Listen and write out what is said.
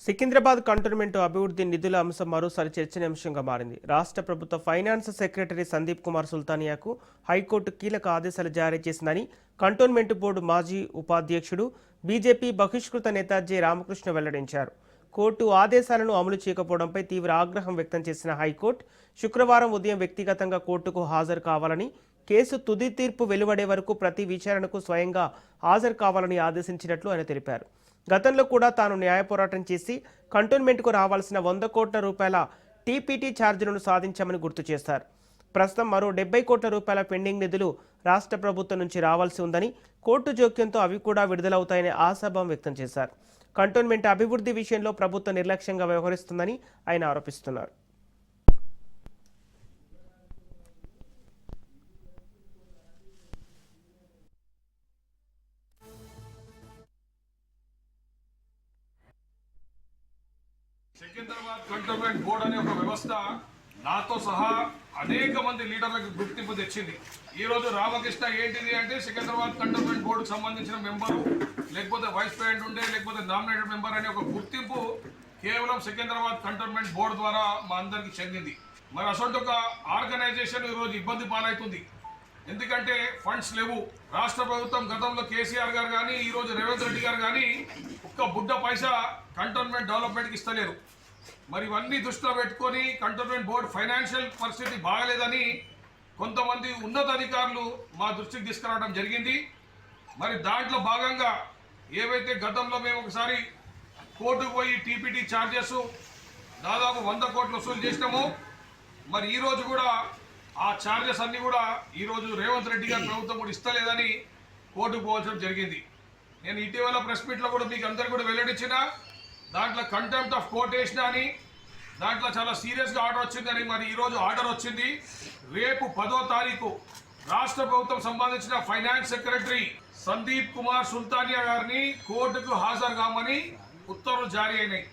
Secunderabad cantonment అభివృద్ధి నిధుల అంశం మరోసారి చర్చనీయాంశంగా మారింది. రాష్ట్ర ప్రభుత్వ ఫైనాన్స్ సెక్రటరీ సందీప్ కుమార్ సుల్తానియాకు హైకోర్టు కీలక ఆదేశాలు జారీ చేసిందని కంటోన్మెంట్ బోర్డు మాజీ ఉపాధ్యక్షుడు బీజేపీ బహిష్కృత నేత జె రామకృష్ణ వెల్లడించారు. కోర్టు ఆదేశాలను అమలు చేయకపోవడంపై తీవ్ర ఆగ్రహం వ్యక్తం చేసిన హైకోర్టు శుక్రవారం ఉదయం వ్యక్తిగతంగా కోర్టుకు హాజరు కావాలని, కేసు తుది తీర్పు వెలువడే వరకు ప్రతి విచారణకు స్వయంగా హాజరు కావాలని ఆదేశించినట్లు ఆయన తెలిపారు. గతంలో కూడా తాను న్యాయ పోరాటం చేసి కంటోన్మెంట్కు రావాల్సిన 100 కోట్ల రూపాయల టీపీటీ ఛార్జీలను సాధించామని గుర్తు చేశారు. ప్రస్తుతం మరో 70 కోట్ల రూపాయల పెండింగ్ నిధులు రాష్ట్ర ప్రభుత్వం నుంచి రావాల్సి ఉందని, కోర్టు జోక్యంతో అవి కూడా విడుదలవుతాయని ఆశాభావం వ్యక్తం చేశారు. కంటోన్మెంట్ అభివృద్ధి విషయంలో ప్రభుత్వం నిర్లక్ష్యంగా వ్యవహరిస్తుందని ఆయన ఆరోపిస్తున్నారు. సికింద్రాబాద్ కంటోన్మెంట్ బోర్డు అనే ఒక వ్యవస్థ నాతో సహా అనేక మంది లీడర్లకు గుర్తింపు తెచ్చింది. ఈ రోజు రామకృష్ణ ఏంటిది అంటే సికింద్రాబాద్ కంటోన్మెంట్ బోర్డుకు సంబంధించిన మెంబరు, లేకపోతే వైస్ ప్రెసిడెంట్ ఉండే, లేకపోతే నామినేటెడ్ మెంబర్ అనే ఒక గుర్తింపు కేవలం సికింద్రాబాద్ కంటోన్మెంట్ బోర్డు ద్వారా మా అందరికి చెందింది. మరి అసలు ఒక ఆర్గనైజేషన్ ఈరోజు ఇబ్బంది పాలవుతుంది. ఎందుకంటే ఫండ్స్ లేవు. రాష్ట్ర ప్రభుత్వం గతంలో కేసీఆర్ గారు కానీ, ఈరోజు రేవంత్ రెడ్డి గారు కానీ ఒక్క బుడ్డ పైసా కంటోన్మెంట్ డెవలప్మెంట్కి ఇస్తలేరు. మరి ఇవన్నీ దృష్టిలో పెట్టుకొని కంటోన్మెంట్ బోర్డు ఫైనాన్షియల్ పరిస్థితి బాగలేదని కొంతమంది ఉన్నతాధికారులు మా దృష్టికి తీసుకురావడం జరిగింది. మరి దాంట్లో భాగంగా ఏవైతే గతంలో మేము ఒకసారి కోర్టుకు పోయి టీపీటీ ఛార్జెస్ దాదాపు 100 కోట్లు వసూలు చేసినాము. మరి ఈరోజు కూడా ఆ ఛార్జెస్ అన్నీ కూడా ఈరోజు రేవంత్ రెడ్డి గారి ప్రభుత్వం కూడా ఇస్తలేదని కోర్టుకు పోవాల్సి జరిగింది. నేను ఇటీవల ప్రెస్ మీట్లో కూడా మీకు అందరికీ కూడా వెల్లడించిన దాంట్లో కంటెంప్ట్ ఆఫ్ కోర్ట్ వేసిన అని, దాంట్లో చాలా సీరియస్గా ఆర్డర్ వచ్చిందని. మరి ఈరోజు ఆర్డర్ వచ్చింది. రేపు 10వ తారీఖు రాష్ట్ర ప్రభుత్వం సంబంధించిన ఫైనాన్స్ సెక్రటరీ సందీప్ కుమార్ సుల్తానియా గారిని కోర్టుకు హాజరు కామని ఉత్తర్వులు జారీ అయినాయి.